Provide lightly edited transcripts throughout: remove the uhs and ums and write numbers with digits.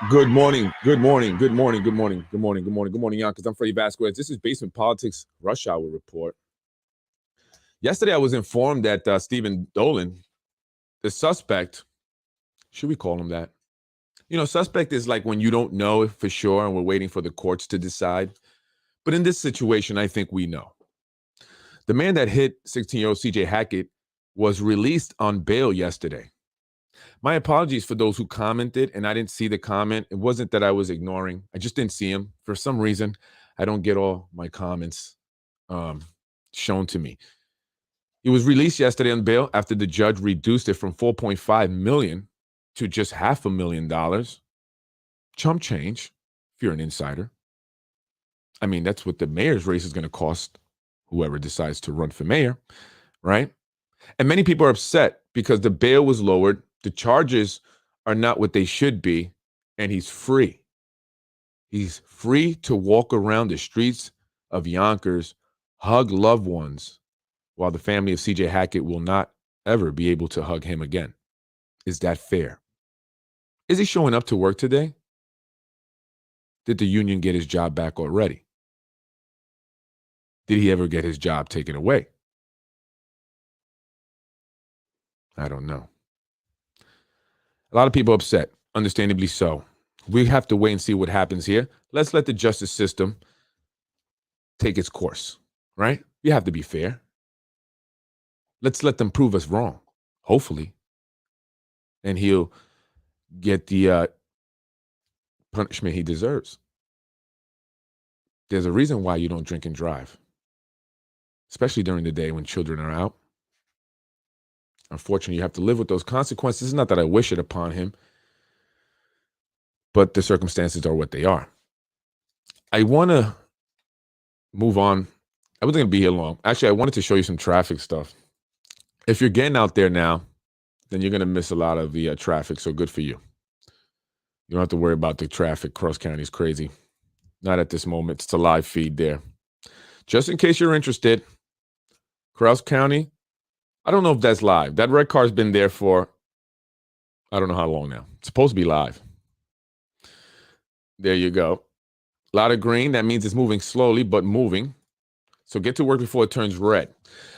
Good morning, good morning, good morning, good morning, good morning, good morning, good morning, Yonkers. I'm Freddie Vasquez. This is Basement Politics Rush Hour Report. Yesterday, I was informed that Stephen Dolan, the suspect, should we call him that? You know, suspect is like when you don't know for sure and we're waiting for the courts to decide. But in this situation, I think we know. The man that hit 16-year-old CJ Hackett was released on bail yesterday. My apologies for those who commented and I didn't see the comment. It wasn't that I was ignoring. I just didn't see him. For some reason, I don't get all my comments shown to me. He was released yesterday on bail after the judge reduced it from $4.5 million to just $500,000. Chump change, if you're an insider. I mean, that's what the mayor's race is going to cost whoever decides to run for mayor, right? And many people are upset because the bail was lowered. The charges are not what they should be, and he's free. He's free to walk around the streets of Yonkers, hug loved ones, while the family of CJ Hackett will not ever be able to hug him again. Is that fair? Is he showing up to work today? Did the union get his job back already? Did he ever get his job taken away? I don't know. A lot of people upset, understandably so. We have to wait and see what happens here. Let's let the justice system take its course, right? You have to be fair. Let's let them prove us wrong, hopefully. And he'll get the punishment he deserves. There's a reason why you don't drink and drive, especially during the day when children are out. Unfortunately, you have to live with those consequences. It's not that I wish it upon him, but the circumstances are what they are. I want to move on. I wasn't going to be here long. Actually, I wanted to show you some traffic stuff. If you're getting out there now, then you're going to miss a lot of the traffic, so good for you. You don't have to worry about the traffic. Cross County is crazy. Not at this moment. It's a live feed there. Just in case you're interested, Cross County, I don't know if that's live. That red car's been there for, I don't know how long now. It's supposed to be live. There you go. A lot of green. That means it's moving slowly, but moving. So get to work before it turns red.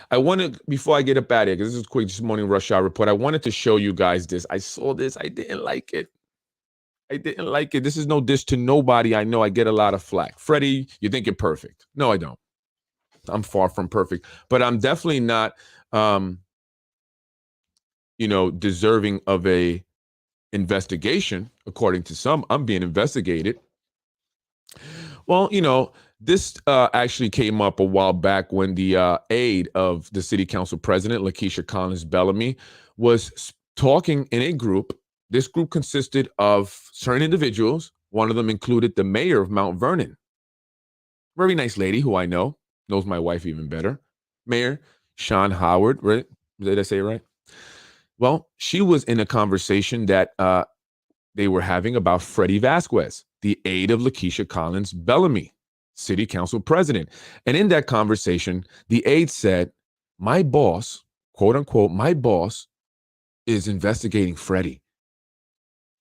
I wanted, before I get up out of here, because this is quick, just morning rush hour report, I wanted to show you guys this. I saw this. I didn't like it. This is no diss to nobody. I know I get a lot of flack. Freddie, you think you're perfect. No, I don't. I'm far from perfect. But I'm definitely not, deserving of a investigation. According to some, I'm being investigated. Well, this actually came up a while back when the aide of the city council president, Lakisha Collins-Bellamy, was talking in a group. This group consisted of certain individuals. One of them included the mayor of Mount Vernon. Very nice lady who I know, knows my wife even better. Mayor Sean Howard, right? Did I say it right? Well, she was in a conversation that they were having about Freddie Vasquez, the aide of Lakisha Collins-Bellamy, city council president. And in that conversation, the aide said, my boss, quote unquote, my boss is investigating Freddie.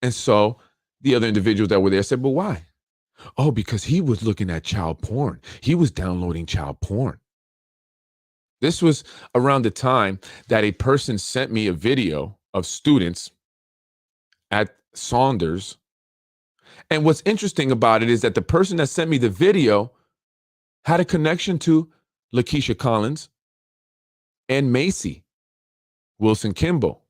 And so the other individuals that were there said, but why? Oh, because he was looking at child porn. He was downloading child porn. This was around the time that a person sent me a video of students at Saunders. And what's interesting about it is that the person that sent me the video had a connection to Lakisha Collins and Macy Wilson Kimball.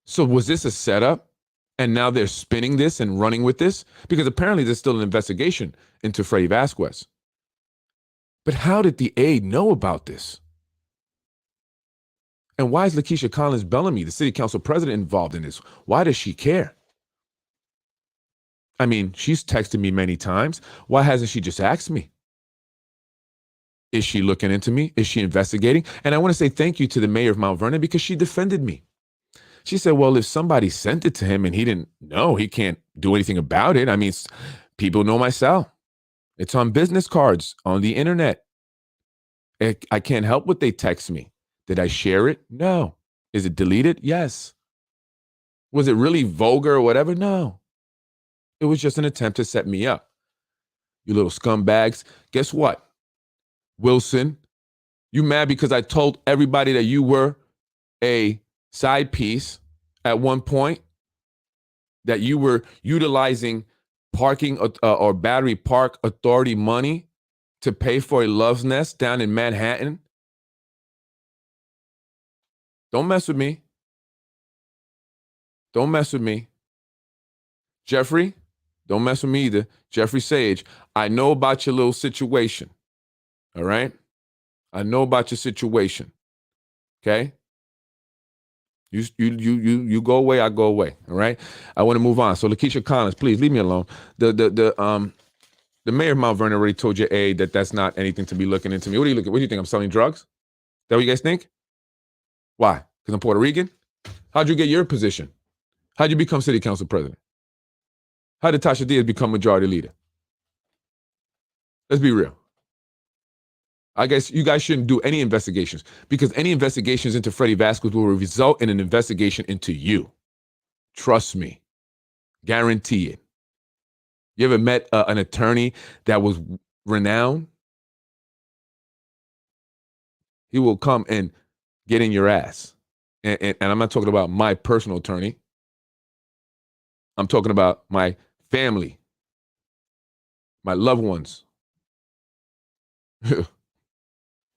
So was this a setup? And now they're spinning this and running with this? Because apparently there's still an investigation into Freddie Vasquez. But how did the aide know about this? And why is Lakisha Collins-Bellamy, the city council president, involved in this? Why does she care? I mean, she's texted me many times. Why hasn't she just asked me? Is she looking into me? Is she investigating? And I want to say thank you to the mayor of Mount Vernon because she defended me. She said, well, if somebody sent it to him and he didn't know, he can't do anything about it. I mean, people know my cell. It's on business cards, on the internet. I can't help what they text me. Did I share it? No. Is it deleted? Yes. Was it really vulgar or whatever? No. It was just an attempt to set me up. You little scumbags. Guess what? Wilson, you mad because I told everybody that you were a side piece at one point, that you were utilizing parking or battery park authority money to pay for a love's nest down in Manhattan? Don't mess with me. Don't mess with me. Jeffrey, don't mess with me either. Jeffrey Sage, I know about your little situation. All right? I know about your situation. Okay? You go away, I go away. All right. I want to move on. So Lakisha Collins, please leave me alone. The mayor of Mount Vernon already told you, A, that that's not anything to be looking into me. What do you think? I'm selling drugs? Is that what you guys think? Why? Because I'm Puerto Rican? How'd you get your position? How'd you become city council president? How did Tasha Diaz become majority leader? Let's be real. I guess you guys shouldn't do any investigations because any investigations into Freddie Vasquez will result in an investigation into you. Trust me. Guarantee it. You ever met an attorney that was renowned? He will come and get in your ass. And I'm not talking about my personal attorney. I'm talking about my family, my loved ones.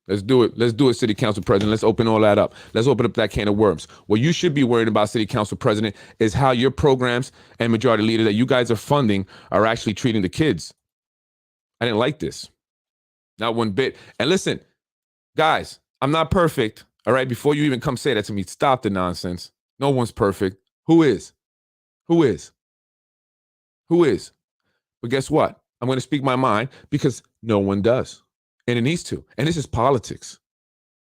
Let's do it. Let's do it, city council president. Let's open all that up. Let's open up that can of worms. What you should be worried about, city council president, is how your programs and majority leader that you guys are funding are actually treating the kids. I didn't like this. Not one bit. And listen, guys, I'm not perfect. All right. Before you even come say that to me, stop the nonsense. No one's perfect. Who is? Who is? Who is? But guess what? I'm going to speak my mind because no one does. And it needs to. And this is politics.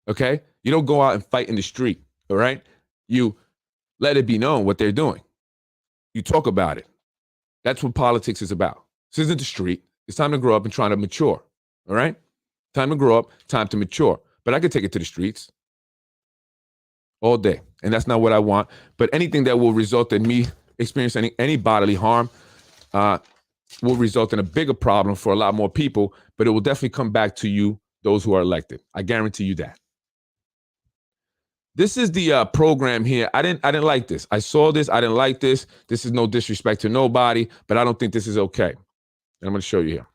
Okay? You don't go out and fight in the street. All right? You let it be known what they're doing. You talk about it. That's what politics is about. This isn't the street. It's time to grow up and try to mature. All right? Time to grow up, time to mature. But I could take it to the streets all day. And that's not what I want. But anything that will result in me experiencing any bodily harm will result in a bigger problem for a lot more people, but it will definitely come back to you, those who are elected. I guarantee you that. This is the program here. I didn't like this. I saw this. I didn't like this. This is no disrespect to nobody, but I don't think this is okay. And I'm going to show you here.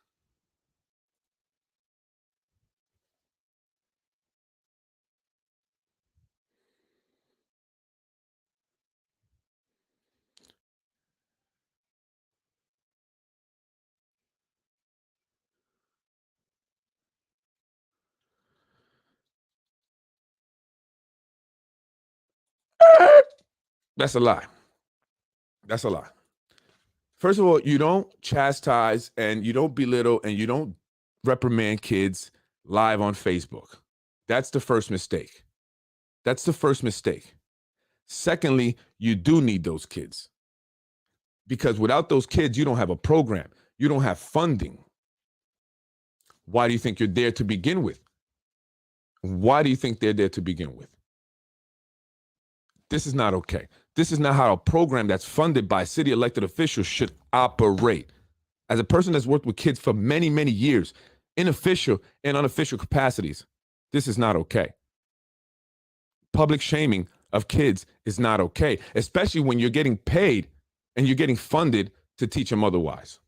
That's a lie. That's a lie. First of all, you don't chastise and you don't belittle and you don't reprimand kids live on Facebook. That's the first mistake. That's the first mistake. Secondly, you do need those kids because without those kids, you don't have a program. You don't have funding. Why do you think you're there to begin with? Why do you think they're there to begin with? This is not okay. This is not how a program that's funded by city elected officials should operate. As a person that's worked with kids for many, many years, in official and unofficial capacities, this is not okay. Public shaming of kids is not okay, especially when you're getting paid and you're getting funded to teach them otherwise.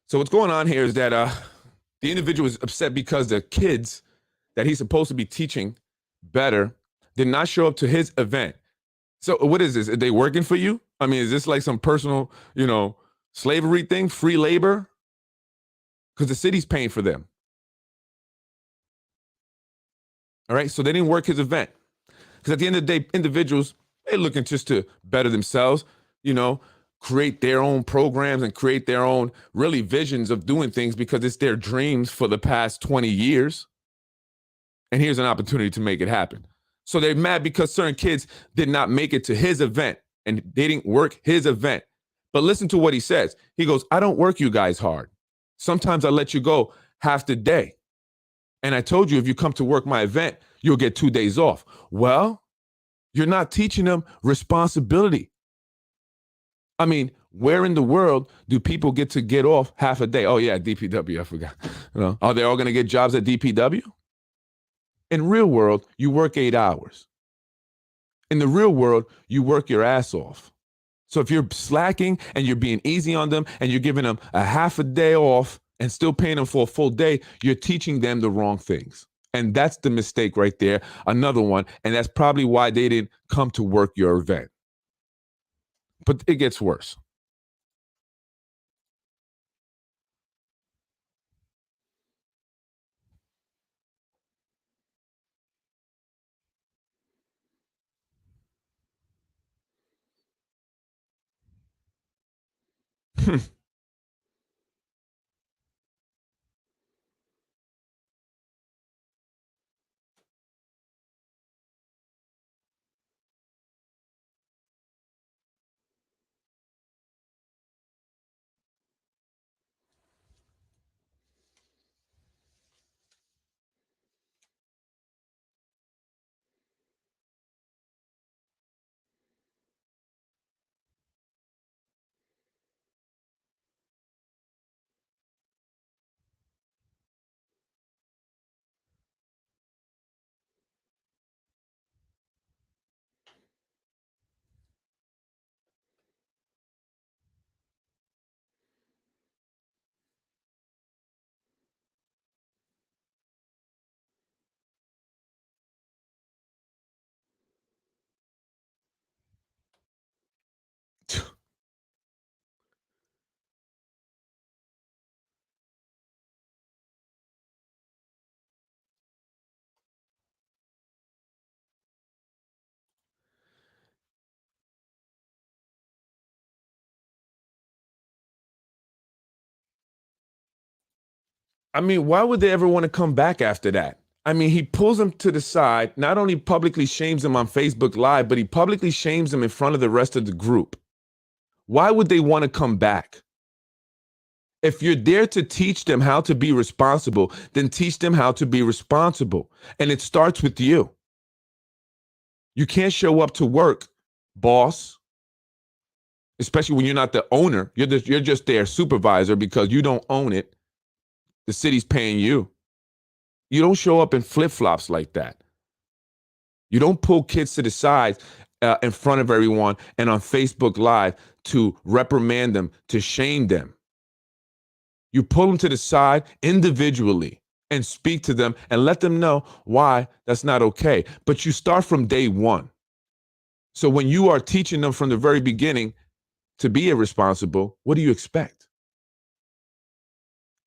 So what's going on here is that The individual is upset because the kids that he's supposed to be teaching better did not show up to his event. So what is this? Are they working for you? I mean, is this like some personal, slavery thing, free labor? Because the city's paying for them. All right. So they didn't work his event. Because at the end of the day, individuals, they're looking just to better themselves, create their own programs and create their own really visions of doing things because it's their dreams for the past 20 years. And here's an opportunity to make it happen. So they're mad because certain kids did not make it to his event and they didn't work his event. But listen to what he says. He goes, I don't work you guys hard. Sometimes I let you go half the day. And I told you, if you come to work my event, you'll get 2 days off. Well, you're not teaching them responsibility. I mean, where in the world do people get off half a day? Oh yeah, DPW, I forgot. Are they all going to get jobs at DPW? In real world, you work 8 hours. In the real world, you work your ass off. So if you're slacking and you're being easy on them and you're giving them a half a day off and still paying them for a full day, you're teaching them the wrong things. And that's the mistake right there. Another one. And that's probably why they didn't come to work your event. But it gets worse. I mean, why would they ever want to come back after that? I mean, he pulls them to the side, not only publicly shames them on Facebook Live, but he publicly shames them in front of the rest of the group. Why would they want to come back? If you're there to teach them how to be responsible, then teach them how to be responsible. And it starts with you. You can't show up to work, boss, especially when you're not the owner. You're just their supervisor because you don't own it. The city's paying you. You don't show up in flip-flops like that. You don't pull kids to the side in front of everyone and on Facebook Live to reprimand them, to shame them. You pull them to the side individually and speak to them and let them know why that's not okay. But you start from day one. So when you are teaching them from the very beginning to be irresponsible, what do you expect?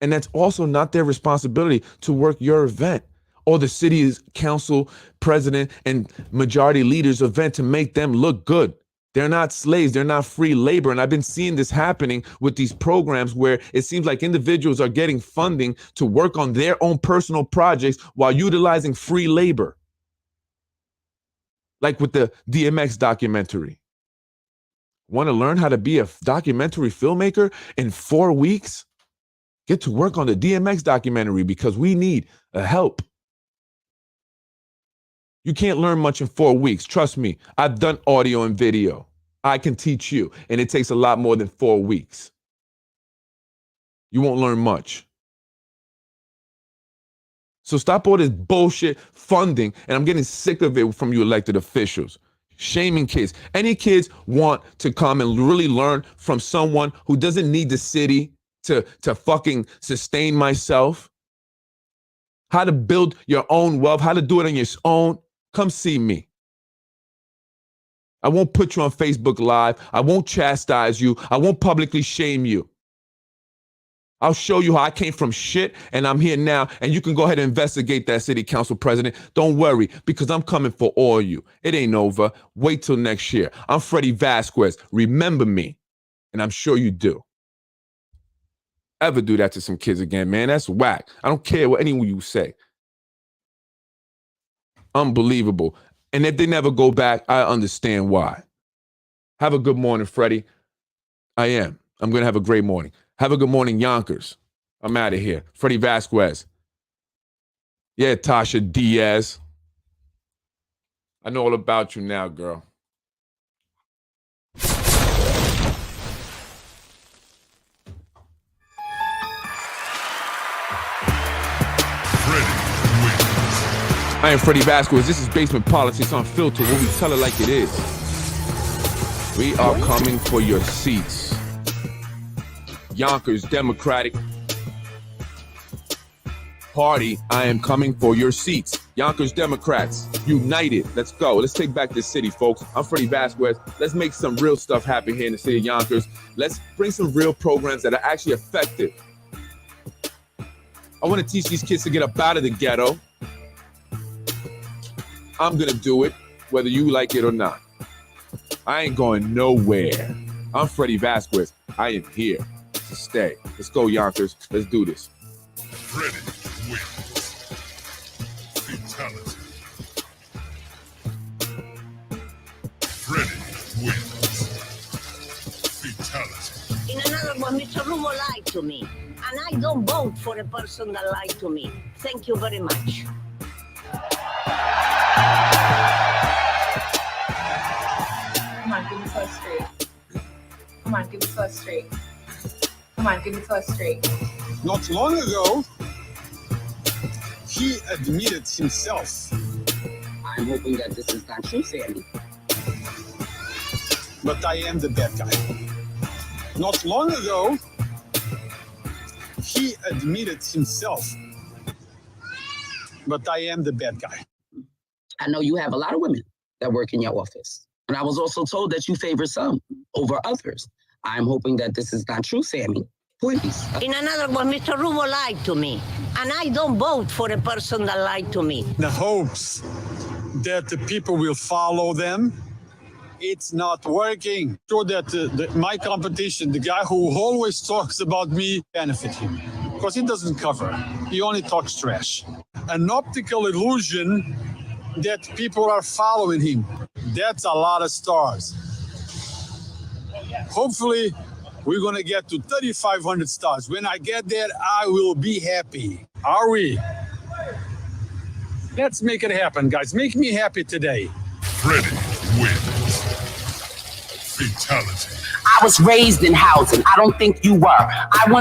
And that's also not their responsibility to work your event or the city's council, president, and majority leaders' event to make them look good. They're not slaves. They're not free labor. And I've been seeing this happening with these programs where it seems like individuals are getting funding to work on their own personal projects while utilizing free labor. Like with the DMX documentary. Want to learn how to be a documentary filmmaker in 4 weeks? Get to work on the DMX documentary because we need help. You can't learn much in 4 weeks. Trust me, I've done audio and video. I can teach you, and it takes a lot more than 4 weeks. You won't learn much. So stop all this bullshit funding, and I'm getting sick of it from you elected officials. Shaming kids. Any kids want to come and really learn from someone who doesn't need the city to fucking sustain myself. how to build your own wealth, how to do it on your own, come see me. I won't put you on Facebook Live. I won't chastise you. I won't publicly shame you. I'll show you how I came from shit and I'm here now, and you can go ahead and investigate that city council president. Don't worry, because I'm coming for all you. It ain't over. Wait till next year. I'm Freddie Vasquez. Remember me, and I'm sure you do. Ever do that to some kids again, man, that's whack. I don't care what anyone you say. Unbelievable. And if they never go back, I understand why. Have a good morning, Freddie. I am. I'm going to have a great morning. Have a good morning, Yonkers. I'm out of here. Freddie Vasquez. Yeah, Tasha Diaz. I know all about you now, girl. I am Freddie Vasquez. This is Basement Politics Unfiltered, where we tell it like it is. We are coming for your seats. Yonkers Democratic Party, I am coming for your seats. Yonkers Democrats, united. Let's go. Let's take back this city, folks. I'm Freddie Vasquez. Let's make some real stuff happen here in the city of Yonkers. Let's bring some real programs that are actually effective. I want to teach these kids to get up out of the ghetto. I'm going to do it, whether you like it or not. I ain't going nowhere. I'm Freddie Vasquez. I am here to stay. Let's go, Yonkers. Let's do this. Freddie wins. Fatality. Freddie wins. Fatality. In another one, Mr. Rumo lied to me. And I don't vote for a person that lied to me. Thank you very much. Come on, give me to us straight. Come on, give me to us straight. Come on, give me to us straight. Not long ago, he admitted himself. I'm hoping that this is not true, Sammy. But I am the bad guy. Not long ago, he admitted himself. But I am the bad guy. I know you have a lot of women that work in your office. And I was also told that you favor some over others. I'm hoping that this is not true, Sammy. Please. In another one, Mr. Rumo lied to me. And I don't vote for a person that lied to me. The hopes that the people will follow them, it's not working. So that my competition, the guy who always talks about me, benefit him. Because he doesn't cover. He only talks trash. An optical illusion that people are following him. That's a lot of stars. Hopefully, we're going to get to 3,500 stars. When I get there, I will be happy. Are we? Let's make it happen, guys. Make me happy today. Freddie wins. Fatality. I was raised in housing. I don't think you were. I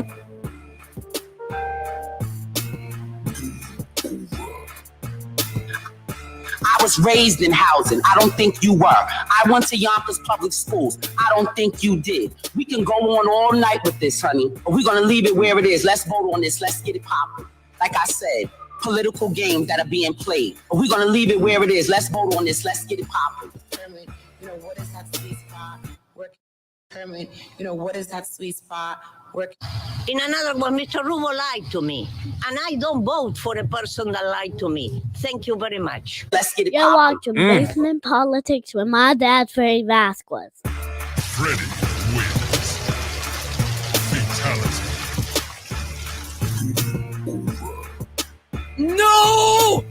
was raised in housing. I don't think you were. I went to Yonkers public schools. I don't think you did. We can go on all night with this, honey. But we're going to leave it where it is. Let's vote on this. Let's get it popping. Like I said, political games that are being played. But we're going to leave it where it is. Let's vote on this. Let's get it popping. You know, what is that sweet spot? What is that sweet spot? In another one, Mr. Rumo lied to me. And I don't vote for a person that lied to me. Thank you very much. Let's get it You're watching Basement Politics with my dad, Freddie Vasquez. Freddie wins. Fatality. No!